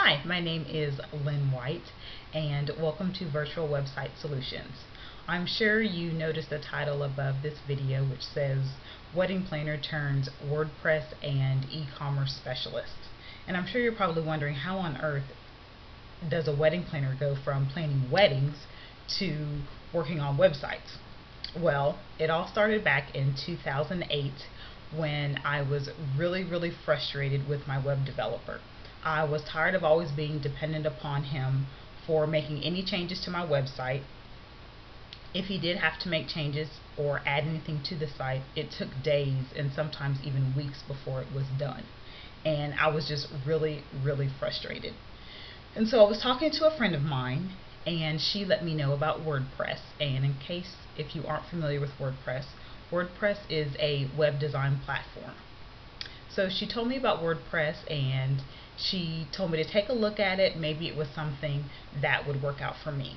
Hi, my name is Lynn White, and welcome to Virtual Website Solutions. I'm sure you noticed the title above this video, which says Wedding Planner turns WordPress and e-commerce specialist. And I'm sure you're probably wondering, how on earth does a wedding planner go from planning weddings to working on websites? Well, it all started back in 2008 when I was really frustrated with my web developer. I was tired of always being dependent upon him for making any changes to my website. If he did have to make changes or add anything to the site, it took days and sometimes even weeks before it was done. And I was just really frustrated. And so I was talking to a friend of mine, and she let me know about WordPress. And in case if you aren't familiar with WordPress, WordPress is a web design platform. So she told me about WordPress, and she told me to take a look at it. Maybe it was something that would work out for me.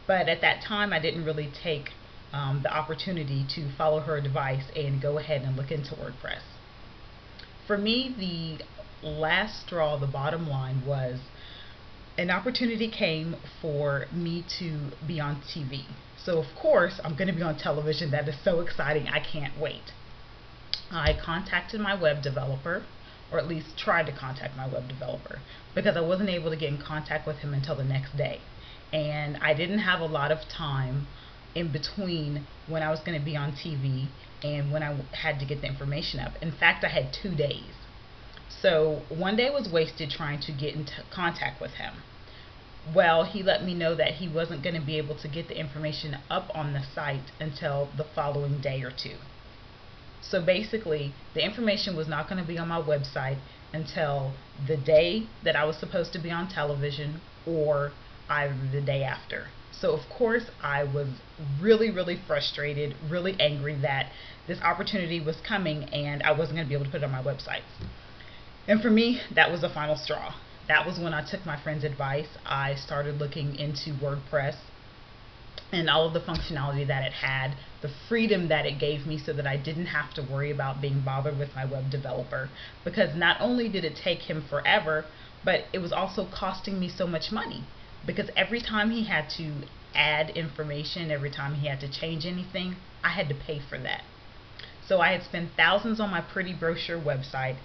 But at that time, I didn't really take the opportunity to follow her advice and go ahead and look into WordPress. For me, the last straw, the bottom line, was an opportunity came for me to be on TV. So of course, I'm going to be on television. That is so exciting. I can't wait. I contacted my web developer, or at least tried to contact my web developer, because I wasn't able to get in contact with him until the next day. And I didn't have a lot of time in between when I was going to be on TV and when I had to get the information up. In fact, I had 2 days. So one day was wasted trying to get in contact with him. Well, he let me know that he wasn't going to be able to get the information up on the site until the following day or two. So basically, the information was not going to be on my website until the day that I was supposed to be on television, or either the day after. So of course, I was really frustrated, really angry that this opportunity was coming and I wasn't going to be able to put it on my website. And for me, that was the final straw. That was when I took my friend's advice. I started looking into WordPress and all of the functionality that it had, the freedom that it gave me, so that I didn't have to worry about being bothered with my web developer, because not only did it take him forever, but it was also costing me so much money, because every time he had to add information, every time he had to change anything, I had to pay for that. So I had spent thousands on my pretty brochure website,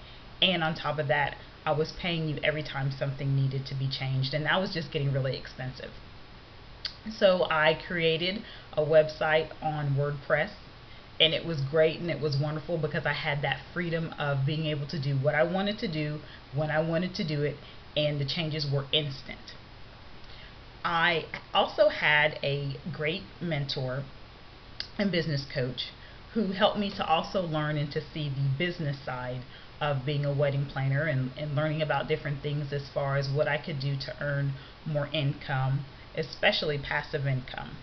and on top of that, I was paying you every time something needed to be changed, and that was just getting really expensive. So I created a website on WordPress, and it was great and it was wonderful because I had that freedom of being able to do what I wanted to do when I wanted to do it, and the changes were instant. I also had a great mentor and business coach who helped me to also learn and to see the business side of being a wedding planner, and learning about different things as far as what I could do to earn more income, especially passive income.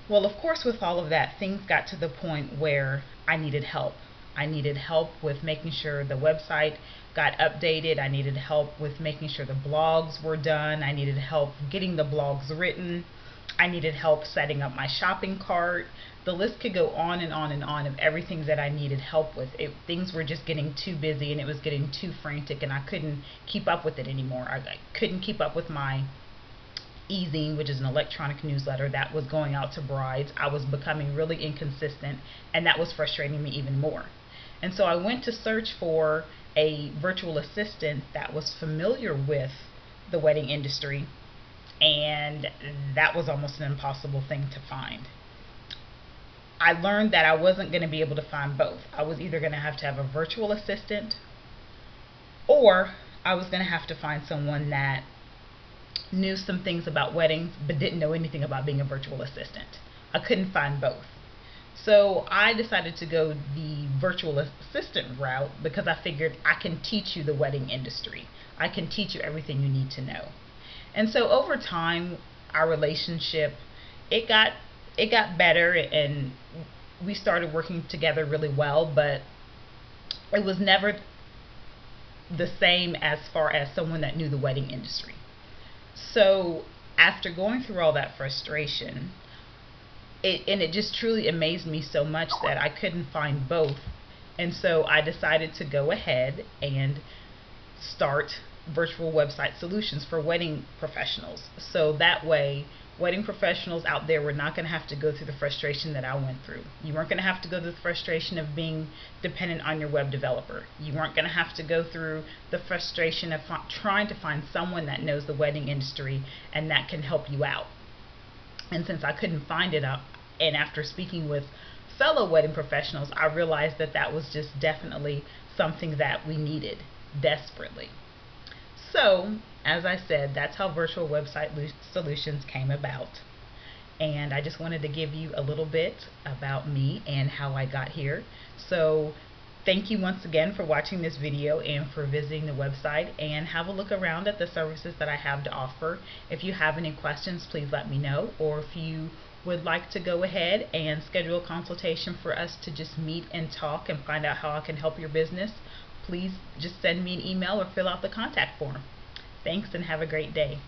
Well, of course, with all of that, things got to the point where I needed help. I needed help with making sure the website got updated. I needed help with making sure the blogs were done. I needed help getting the blogs written. I needed help setting up my shopping cart. The list could go on and on of everything that I needed help with. Things were just getting too busy, and it was getting too frantic, and I couldn't keep up with it anymore. I couldn't keep up with my e-zine, which is an electronic newsletter that was going out to brides. I was becoming really inconsistent, and that was frustrating me even more. And so I went to search for a virtual assistant that was familiar with the wedding industry, and that was almost an impossible thing to find. I learned that I wasn't going to be able to find both. I was either going to have a virtual assistant, or I was going to have to find someone that knew some things about weddings but didn't know anything about being a virtual assistant. I couldn't find both. So I decided to go the virtual assistant route, because I figured I can teach you the wedding industry. I can teach you everything you need to know. And so over time, our relationship, it got better, and we started working together really well, but it was never the same as far as someone that knew the wedding industry. So after going through all that frustration, it just truly amazed me so much that I couldn't find both. And so I decided to go ahead and start virtual website solutions for wedding professionals. So that way, wedding professionals out there were not going to have to go through the frustration that I went through. You weren't going to have to go through the frustration of being dependent on your web developer. You weren't going to have to go through the frustration of trying to find someone that knows the wedding industry and that can help you out. And since I couldn't find it out, and after speaking with fellow wedding professionals, I realized that that was just definitely something that we needed desperately. So, as I said, that's how virtual website solutions came about. And I just wanted to give you a little bit about me and how I got here. So, thank you once again for watching this video and for visiting the website, and have a look around at the services that I have to offer. If you have any questions, please let me know, or if you would like to go ahead and schedule a consultation for us to just meet and talk and find out how I can help your business, please just send me an email or fill out the contact form. Thanks and have a great day.